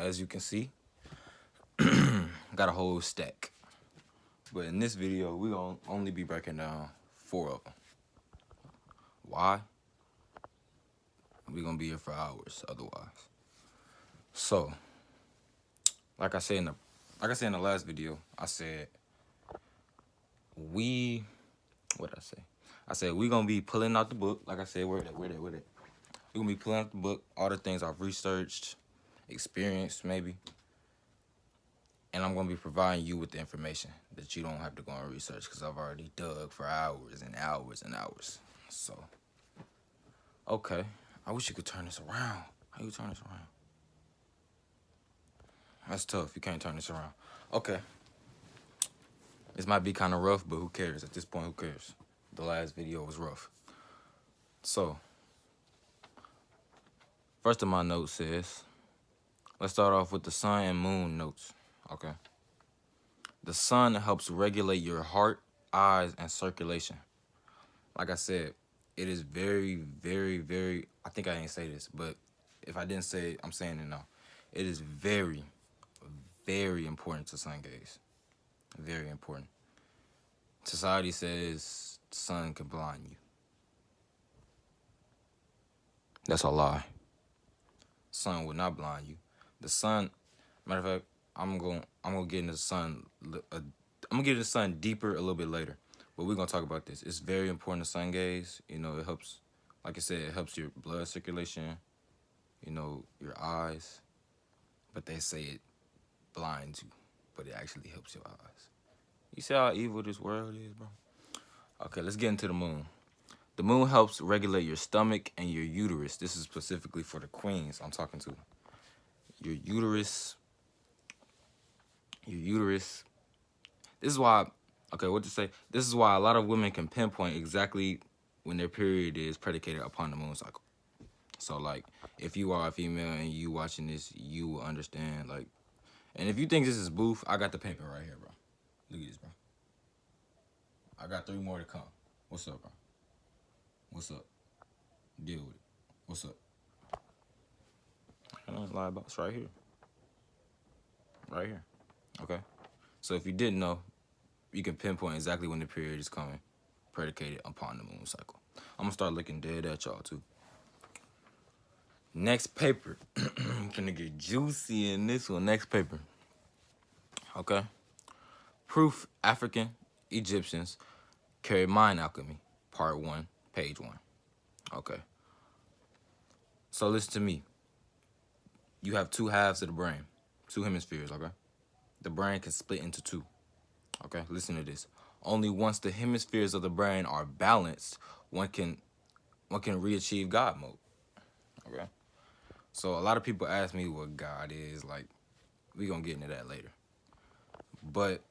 as you can see, got a whole stack. But in this video, we gonna only be breaking down 4 of them. Why? We gonna be here for hours otherwise. So, like I said in the last video, I said what did I say? I said we gonna be pulling out the book. Like I said, where that? We gonna be pulling out the book, all the things I've researched, experienced maybe, and I'm gonna be providing you with the information that you don't have to go and research because I've already dug for hours and hours and hours. So, okay, I wish you could turn this around. How you turn this around? That's tough. You can't turn this around. Okay. This might be kind of rough, but who cares? At this point, who cares? The last video was rough. So, first of my notes says, let's start off with the sun and moon notes. Okay. The sun helps regulate your heart, eyes, and circulation. Like I said, it is very, very, very, I think I didn't say this, but if I didn't say it, I'm saying it now. It is very, very important to sun gaze. Very important. Society says the sun can blind you. That's a lie. Sun will not blind you. The sun, matter of fact, I'm gonna get into the sun. I'm gonna get into the sun deeper a little bit later, but we're gonna talk about this. It's very important to sun gaze. You know, it helps. Like I said, it helps your blood circulation. You know, your eyes. But they say it blinds you, but it actually helps your eyes. You see how evil this world is, bro? Okay, let's get into the moon. The moon helps regulate your stomach and your uterus. This is specifically for the queens I'm talking to. Your uterus. This is why, okay, what to say? This is why a lot of women can pinpoint exactly when their period is predicated upon the moon cycle. So, like, if you are a female and you watching this, you will understand, like, and if you think this is boof, I got the paper right here, bro. Look at this, bro. I got 3 more to come. What's up, bro? What's up? Deal with it. What's up? I don't lie about it's right here. Right here. Okay? So if you didn't know, you can pinpoint exactly when the period is coming, predicated upon the moon cycle. I'm gonna start looking dead at y'all too. Next paper. I'm gonna get juicy in this one. Next paper. Okay? Proof African Egyptians carry mind alchemy. Part 1, page 1. Okay. So listen to me. You have 2 halves of the brain. 2 hemispheres, okay? The brain can split into 2. Okay, listen to this. Only once the hemispheres of the brain are balanced, one can re-achieve God mode. Okay? So a lot of people ask me what God is. Like, we're going to get into that later. But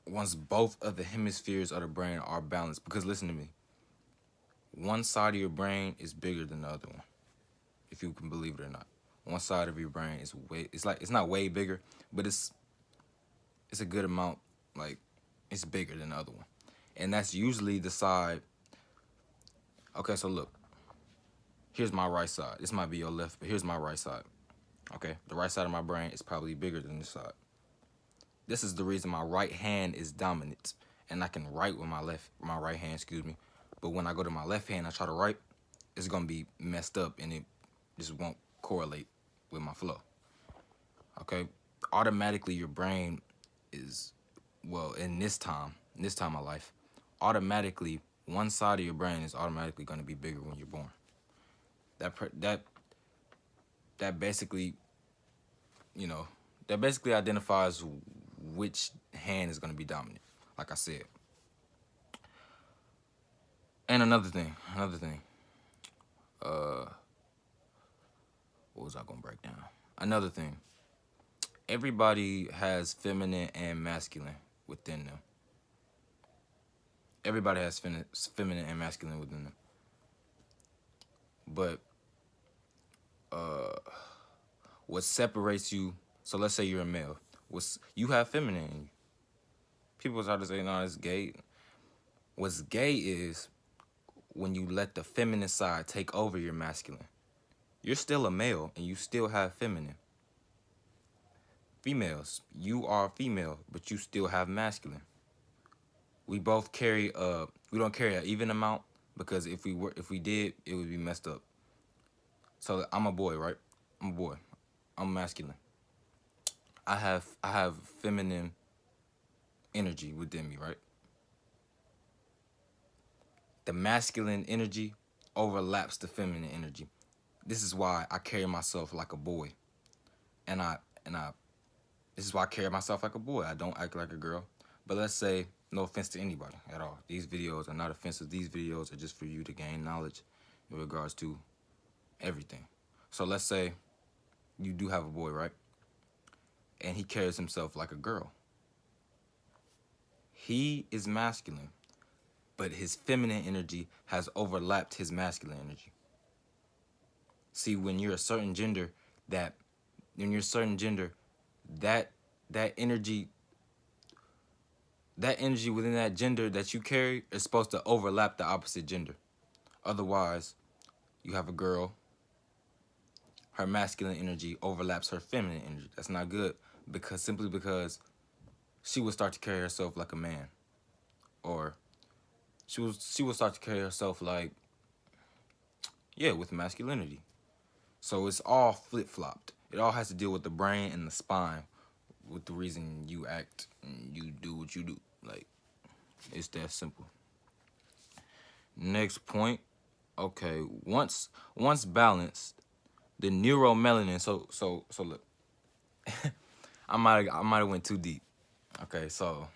once both of the hemispheres of the brain are balanced, because listen to me, one side of your brain is bigger than the other one, if you can believe it or not. One side of your brain is it's not way bigger, but it's a good amount, like, it's bigger than the other one. And that's usually the side. Okay, so look. Here's my right side. This might be your left, but here's my right side. Okay, the right side of my brain is probably bigger than this side. This is the reason my right hand is dominant, and I can write with my right hand, excuse me. But when I go to my left hand, I try to write, it's gonna be messed up, and it just won't correlate with my flow. Okay, automatically your brain is, well, in this time of life, automatically one side of your brain is automatically gonna be bigger when you're born. That basically, you know, that basically identifies which hand is going to be dominant, like I said. And another thing, what was I going to break down? Another thing, everybody has feminine and masculine within them. Everybody has feminine and masculine within them. But what separates you, so let's say you're a male, you have feminine in you. People try to say, no, it's gay. What's gay is when you let the feminine side take over your masculine. You're still a male and you still have feminine. Females, you are female, but you still have masculine. We both carry we don't carry an even amount because if we did, it would be messed up. So I'm a boy, right? I'm a boy. I'm masculine. I have feminine energy within me, right? The masculine energy overlaps the feminine energy. This is why I carry myself like a boy. And I this is why I carry myself like a boy. I don't act like a girl. But let's say, no offense to anybody at all. These videos are not offensive. These videos are just for you to gain knowledge in regards to everything. So let's say you do have a boy, right? And he carries himself like a girl. He is masculine, but his feminine energy has overlapped his masculine energy. See, when you're a certain gender, that when you're a certain gender, that that energy that energy within that gender that you carry is supposed to overlap the opposite gender. Otherwise, you have a girl, her masculine energy overlaps her feminine energy. That's not good because she will start to carry herself like a man, or she will start to carry herself like, yeah, with masculinity. So it's all flip flopped. It all has to deal with the brain and the spine, with the reason you act and you do what you do. Like, it's that simple. Next point. Okay, once balanced, the neuromelanin. So look, I might have went too deep. Okay, so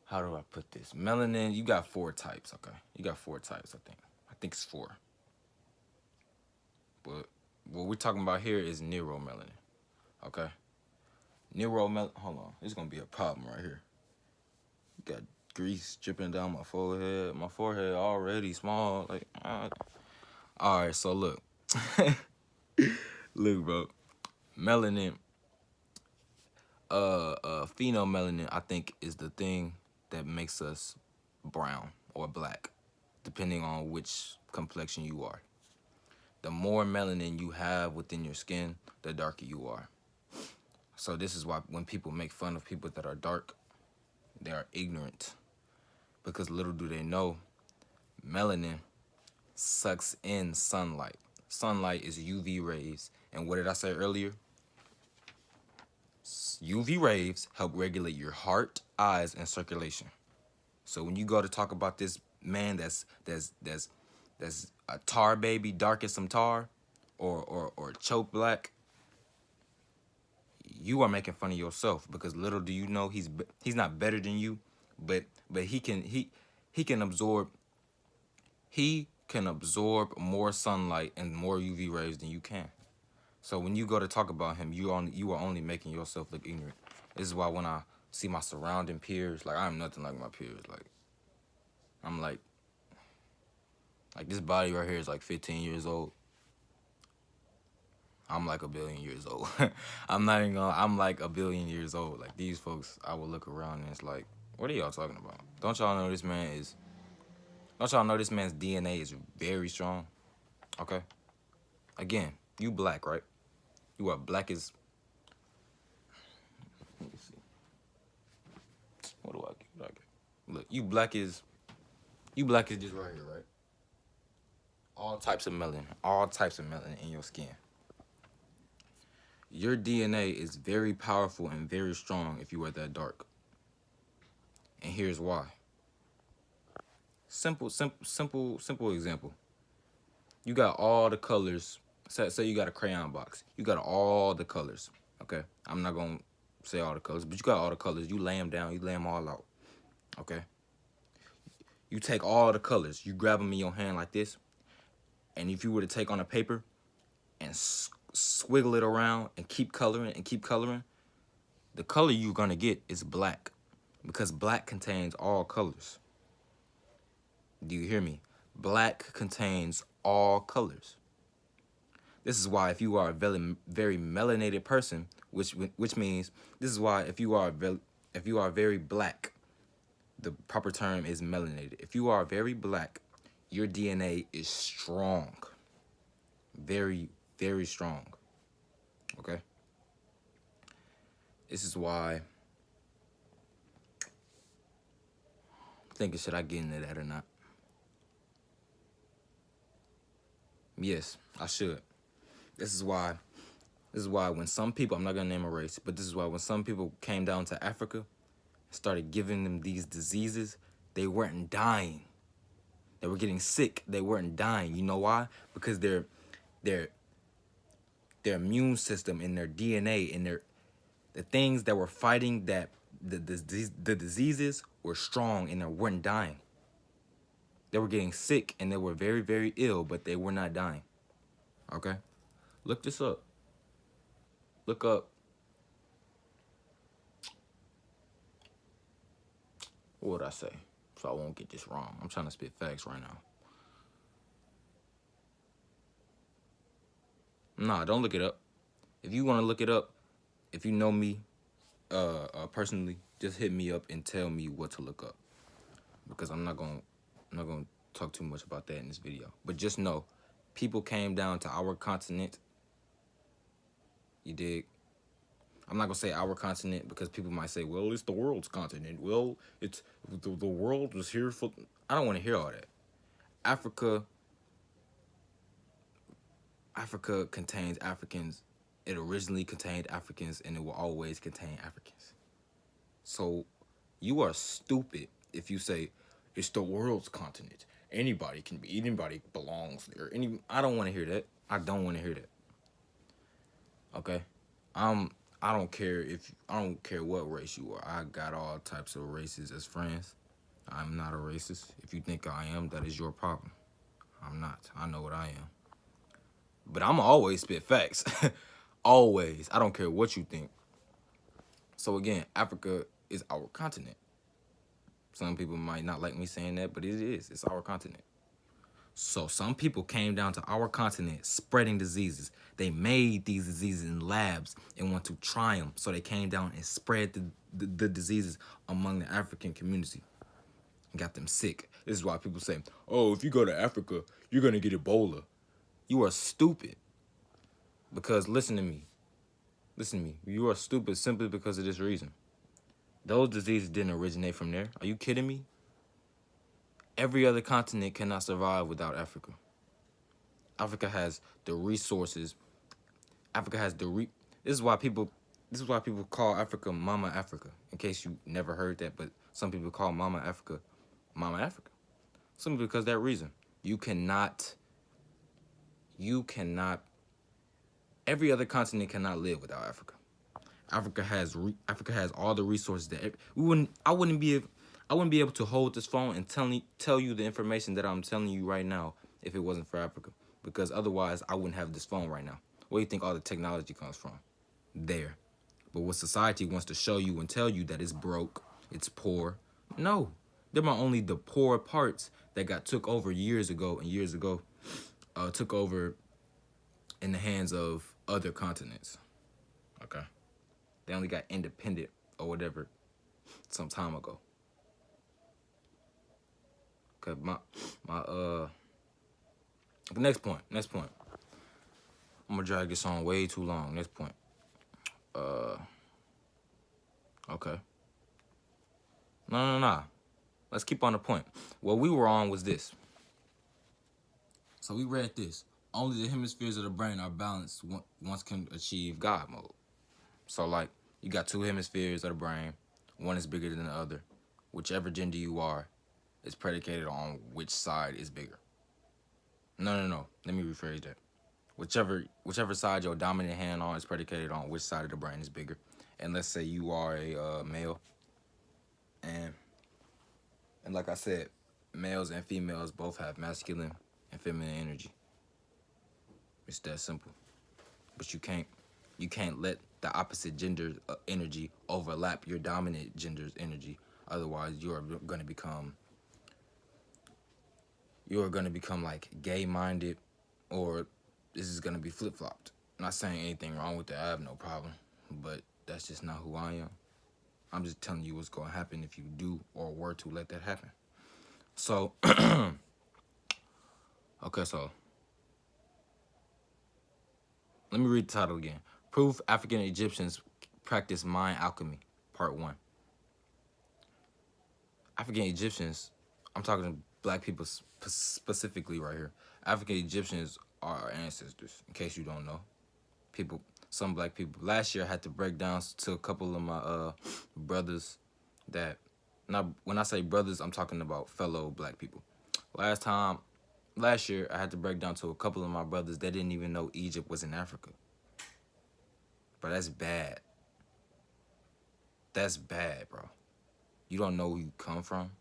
how do I put this? Melanin, you got 4 types. Okay, you got 4 types. I think it's 4. But what we're talking about here is neuromelanin. Okay, neuromelanin. Hold on, it's gonna be a problem right here. Got grease dripping down my forehead. My forehead already small. Like, all right. So look, look, bro. Melanin, phenomelanin, I think, is the thing that makes us brown or black, depending on which complexion you are. The more melanin you have within your skin, the darker you are. So this is why when people make fun of people that are dark, they are ignorant. Because little do they know, melanin sucks in sunlight. Sunlight is UV rays. And what did I say earlier? UV rays help regulate your heart, eyes, and circulation. So when you go to talk about this man that's a tar baby, dark as some tar, or choke black, you are making fun of yourself, because little do you know he's not better than you, but he can absorb more sunlight and more UV rays than you can. So when you go to talk about him, you are only making yourself look ignorant. This is why when I see my surrounding peers, like, I'm nothing like my peers. Like, I'm like this body right here is like 15 years old. I'm like a billion years old. I'm not even gonna. I'm like a billion years old. Like, these folks, I will look around and it's like, what are y'all talking about? Don't y'all know this man is? Don't y'all know this man's DNA is very strong? Okay. Again, you black, right? You are black as. Let me see. What do I get? What do I get? Look, you black as. You black as just right here, right? All types of melanin in your skin. Your DNA is very powerful and very strong if you are that dark. And here's why. Simple example. You got all the colors. Say you got a crayon box. You got all the colors. Okay? I'm not going to say all the colors, but you got all the colors. You lay them down. You lay them all out. Okay? You take all the colors. You grab them in your hand like this. And if you were to take on a paper and swiggle it around and keep coloring, the color you're going to get is black, because black contains all colors. Do you hear me? Black contains all colors. This is why if you are a very melanated person, which means this is why if you are very black, the proper term is melanated. If you are very black, your DNA is strong. Very, very strong. Okay? This is why I'm thinking, should I get into that or not? Yes, I should. This is why. This is why when some people, I'm not gonna name a race, but this is why when some people came down to Africa, started giving them these diseases, they weren't dying. They were getting sick. They weren't dying. You know why? Because their immune system and their DNA and the things that were fighting that the diseases were strong and they weren't dying. They were getting sick and they were very, very ill, but they were not dying. Okay? Look this up. Look up. What would I say? So I won't get this wrong. I'm trying to spit facts right now. Nah, don't look it up. If you want to look it up, if you know me personally, just hit me up and tell me what to look up. Because I'm not gonna talk too much about that in this video. But just know, people came down to our continent. You dig? I'm not gonna say our continent because people might say, well, it's the world's continent. Well, it's the world was here for. I don't want to hear all that. Africa contains Africans. It originally contained Africans and it will always contain Africans. So you are stupid if you say it's the world's continent. Anybody belongs there. I don't want to hear that. I don't want to hear that. Okay? I don't care what race you are. I got all types of races as friends. I'm not a racist. If you think I am, that is your problem. I'm not. I know what I am. But I'm always spit facts. Always. I don't care what you think. So again, Africa is our continent. Some people might not like me saying that, but it is. It's our continent. So some people came down to our continent spreading diseases. They made these diseases in labs and want to try them. So they came down and spread the diseases among the African community and got them sick. This is why people say, oh, if you go to Africa, you're going to get Ebola. You are stupid. Because listen to me. You are stupid simply because of this reason. Those diseases didn't originate from there. Are you kidding me? Every other continent cannot survive without Africa. Africa has the resources. This is why people call Africa Mama Africa. In case you never heard that, but some people call Mama Africa Mama Africa. Simply because of that reason. You cannot every other continent cannot live without Africa. Africa has all the resources that I wouldn't be able to hold this phone and tell you the information that I'm telling you right now if it wasn't for Africa. Because otherwise, I wouldn't have this phone right now. Where do you think all the technology comes from? There. But what society wants to show you and tell you that it's broke, it's poor. No. Them are only the poor parts that got took over years ago, took over in the hands of other continents. Okay? They only got independent or whatever some time ago. Okay, next point. I'm gonna drag this on way too long. Next point. Okay. No. Let's keep on the point. What we were on was this. So we read this. Only the hemispheres of the brain are balanced once can achieve God mode. So like, you got two hemispheres of the brain. One is bigger than the other. Whichever gender you are, is predicated on which side is bigger. No. Let me rephrase that. Whichever side your dominant hand on is predicated on which side of the brain is bigger. And let's say you are a male, and like I said, males and females both have masculine and feminine energy. It's that simple. But you can't let the opposite gender energy overlap your dominant gender's energy. Otherwise, you are going to become like gay-minded, or this is going to be flip-flopped. I'm not saying anything wrong with that. I have no problem. But that's just not who I am. I'm just telling you what's going to happen if you do or were to let that happen. So, okay, so let me read the title again. Proof African Egyptians practice mind alchemy. Part 1. African Egyptians, I'm talking to black people specifically right here. African Egyptians are our ancestors, in case you don't know. People, some black people. Last year I had to break down to a couple of my brothers that, not when I say brothers, I'm talking about fellow black people. Last year I had to break down to a couple of my brothers that didn't even know Egypt was in Africa. But that's bad. That's bad, bro. You don't know where you come from.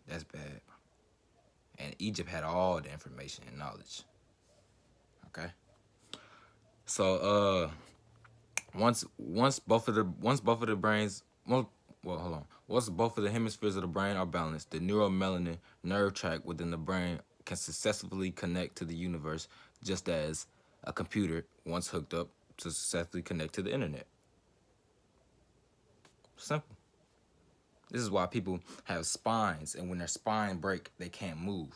That's bad. And Egypt had all the information and knowledge. Okay. So once both of the brains, hold on. Once both of the hemispheres of the brain are balanced, the neuromelanin nerve tract within the brain can successfully connect to the universe, just as a computer once hooked up to successfully connect to the internet. Simple. This is why people have spines, and when their spine break, they can't move.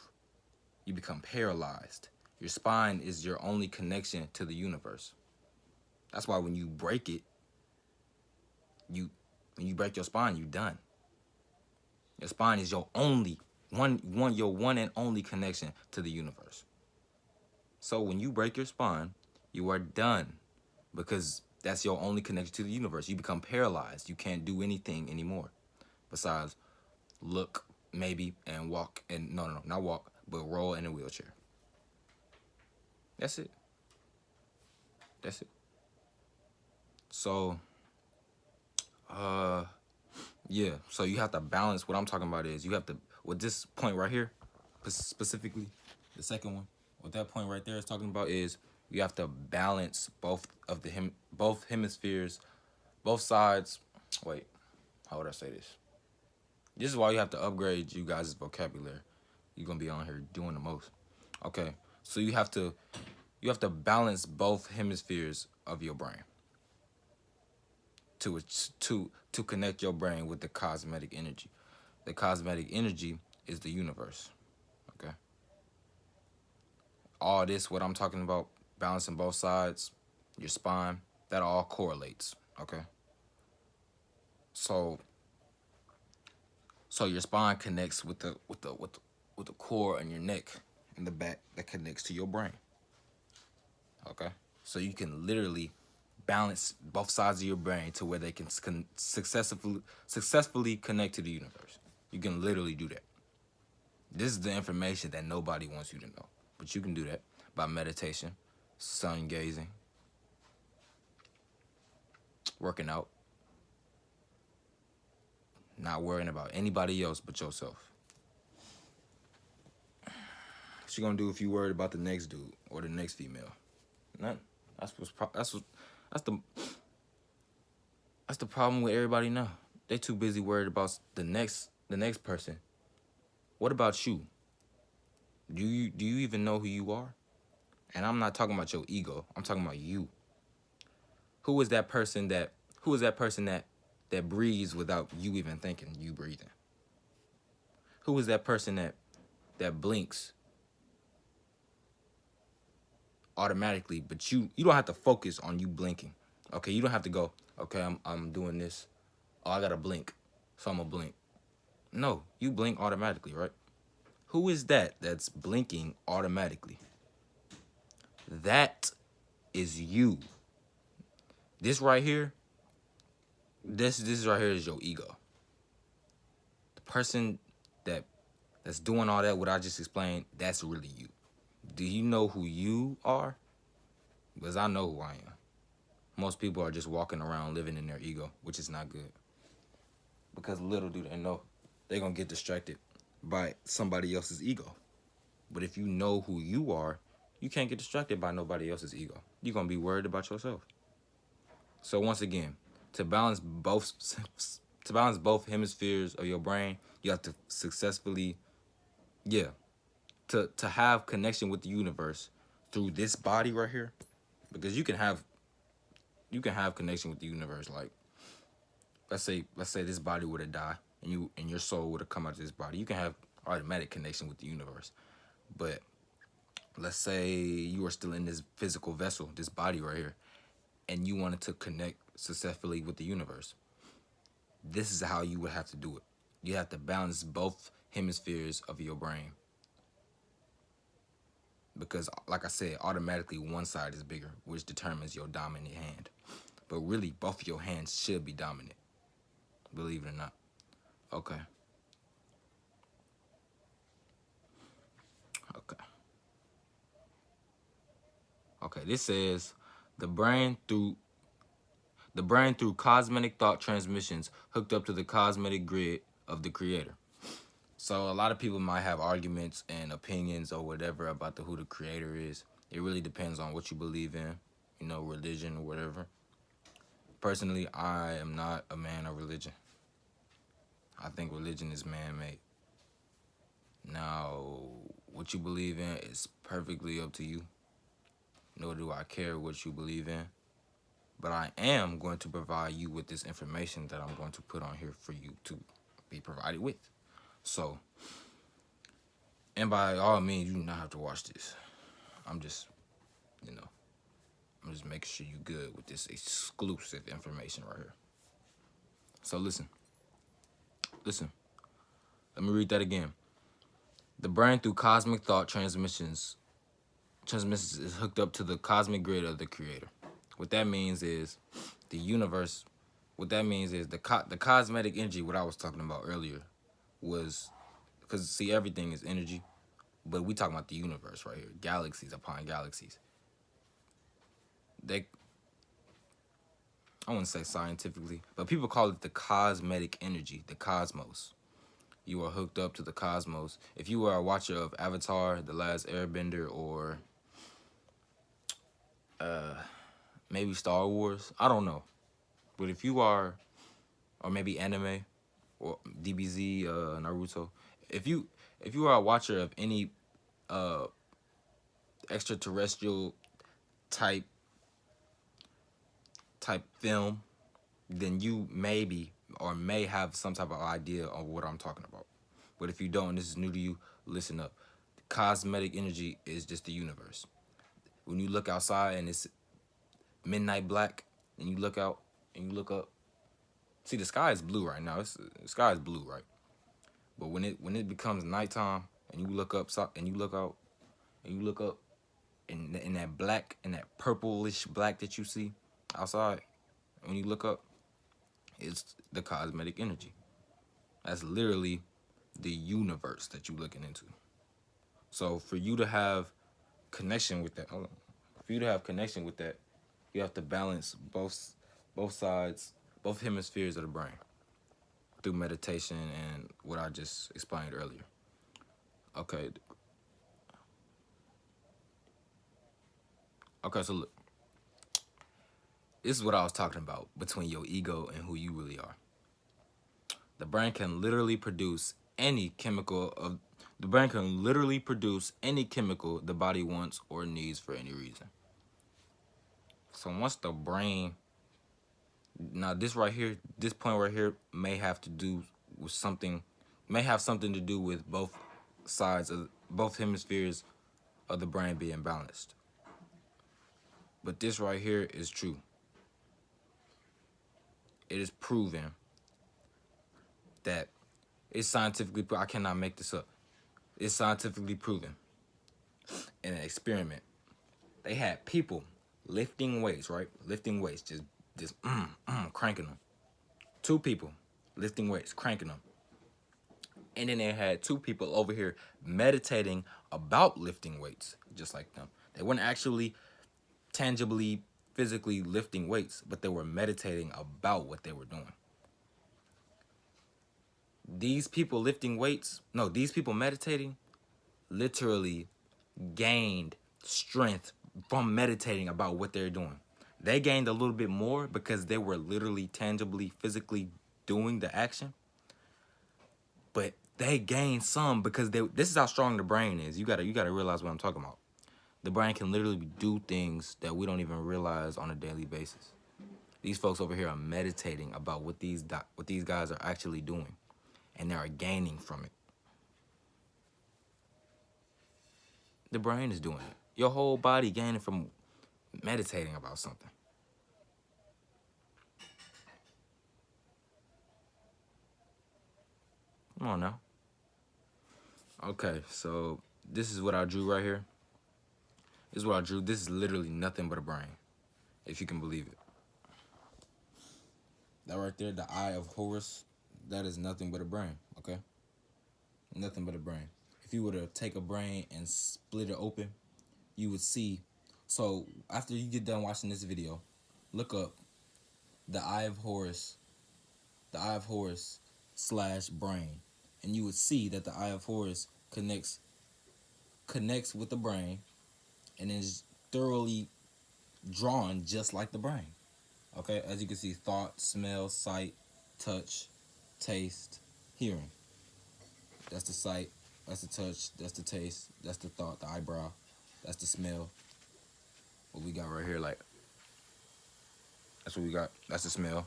You become paralyzed. Your spine is your only connection to the universe. That's why when you break it, when you break your spine, you're done. Your spine is your only your one and only connection to the universe. So when you break your spine, you are done, because that's your only connection to the universe. You become paralyzed. You can't do anything anymore besides look, maybe, and walk, and no, not walk, but roll in a wheelchair. That's it. That's it. So, yeah. So you have to balance. What I'm talking about is you have to, with this point right here, specifically, the second one, what that point right there is talking about is you have to balance both hemispheres, both sides. Wait, how would I say this? This is why you have to upgrade you guys' vocabulary. You're gonna be on here doing the most. Okay, so you have to balance both hemispheres of your brain to connect your brain with the cosmetic energy. The cosmetic energy is the universe. Okay. All this, what I'm talking about, balancing both sides, your spine, that all correlates. Okay. So your spine connects with the core in your neck and the back that connects to your brain. Okay. So you can literally balance both sides of your brain to where they can successfully connect to the universe. You can literally do that. This is the information that nobody wants you to know, but you can do that by meditation, sun gazing, working out, not worrying about anybody else but yourself. What you gonna do if you worried about the next dude or the next female? Nothing. That's the problem with everybody now. They too busy worried about the next person. What about you? Do you even know who you are? And I'm not talking about your ego. I'm talking about you. Who is that person that breathes without you even thinking you breathing? Who is that person that blinks automatically, but you don't have to focus on you blinking. Okay, you don't have to go, okay, I'm doing this. Oh, I gotta blink, so I'm gonna blink. No, you blink automatically, right? Who is that's blinking automatically? That is you. This right here, this right here is your ego. The person that's doing all that, what I just explained, that's really you. Do you know who you are? Because I know who I am. Most people are just walking around living in their ego, which is not good. Because little do they know, they're going to get distracted by somebody else's ego. But if you know who you are, you can't get distracted by nobody else's ego. You're going to be worried about yourself. So once again, to balance both hemispheres of your brain, you have to successfully, to have connection with the universe through this body right here. Because you can have connection with the universe. Like, let's say this body were to die and your soul would have come out of this body. You can have automatic connection with the universe. But let's say you are still in this physical vessel, this body right here, and you wanted to connect successfully with the universe, this is how you would have to do it. You have to balance both hemispheres of your brain. Because, like I said, automatically one side is bigger, which determines your dominant hand. But really, both of your hands should be dominant, believe it or not. Okay. Okay. Okay. This says the brain through cosmetic thought transmissions hooked up to the cosmetic grid of the creator. So a lot of people might have arguments and opinions or whatever about who the creator is. It really depends on what you believe in, religion or whatever. Personally, I am not a man of religion. I think religion is man-made. Now, what you believe in is perfectly up to you. Nor do I care what you believe in. But I am going to provide you with this information that I'm going to put on here for you to be provided with. So, and by all means, you do not have to watch this. I'm just making sure you good with this exclusive information right here. So listen. Let me read that again. The brain through cosmic thought transmissions is hooked up to the cosmic grid of the creator. What that means is the universe. What that means is the cosmetic energy, what I was talking about earlier, was, because see, everything is energy, but we talking about the universe right here, galaxies upon galaxies. I wouldn't say scientifically, but people call it the cosmetic energy, the cosmos. You are hooked up to the cosmos. If you are a watcher of Avatar, The Last Airbender, or maybe Star Wars, I don't know. But if you are, or maybe anime, or DBZ, Naruto, if you are a watcher of any extraterrestrial type film, then you maybe or may have some type of idea of what I'm talking about. But if you don't, this is new to you, listen up. Cosmetic energy is just the universe. When you look outside and it's midnight black, and you look out and you look up, see, the sky is blue right now. The sky is blue, right? But when it becomes nighttime and you look up and you look out and you look up, in that black and that purplish black that you see outside, when you look up, it's the cosmetic energy. That's literally the universe that you're looking into. So for you to have connection with that, you have to balance both sides, both hemispheres of the brain through meditation and what I just explained earlier. Okay, so look, this is what I was talking about between your ego and who you really are. The brain can literally produce any chemical the body wants or needs for any reason. So once the brain, now this point right here may have something to do with both hemispheres of the brain being balanced. But this right here is true. It is proven that it's scientifically, I cannot make this up. It's scientifically proven in an experiment. They had people lifting weights, right? Lifting weights, just cranking them. 2 people lifting weights, cranking them. And then they had 2 people over here meditating about lifting weights, just like them. They weren't actually tangibly, physically lifting weights, but they were meditating about what they were doing. These people meditating literally gained strength from meditating about what they're doing. They gained a little bit more because they were literally, tangibly, physically doing the action. But they gained some because this is how strong the brain is. You gotta realize what I'm talking about. The brain can literally do things that we don't even realize on a daily basis. These folks over here are meditating about what these guys are actually doing, and they are gaining from it. The brain is doing it. Your whole body gaining from meditating about something. Come on now. Okay, so this is what I drew right here. This is what I drew. This is literally nothing but a brain, if you can believe it. That right there, the eye of Horus, that is nothing but a brain, okay? Nothing but a brain. If you were to take a brain and split it open, you would see. So after you get done watching this video, look up the eye of Horus, / brain, and you would see that the eye of Horus connects with the brain and is thoroughly drawn just like the brain. Okay, as you can see, thought, smell, sight, touch, taste, hearing. That's the sight, that's the touch, that's the taste, that's the thought, the eyebrow, that's the smell. What we got right here, like, that's what we got, that's the smell.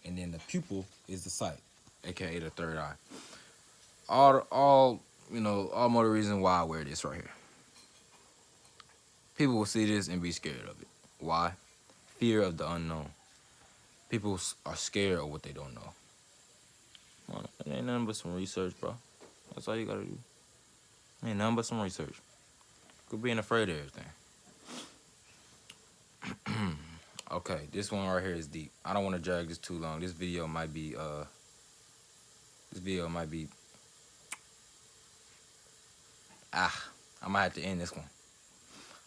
And then the pupil is the sight, aka the third eye. All more the reason why I wear this right here. People will see this and be scared of it. Why? Fear of the unknown. People are scared of what they don't know. Well, it ain't nothing but some research, bro. That's all you gotta do. Ain't nothing but some research. Quit being afraid of everything. Okay, this one right here is deep. I don't want to drag this too long. This video might be I might have to end this one.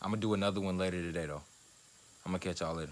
I'm gonna do another one later today though. I'm gonna catch y'all later.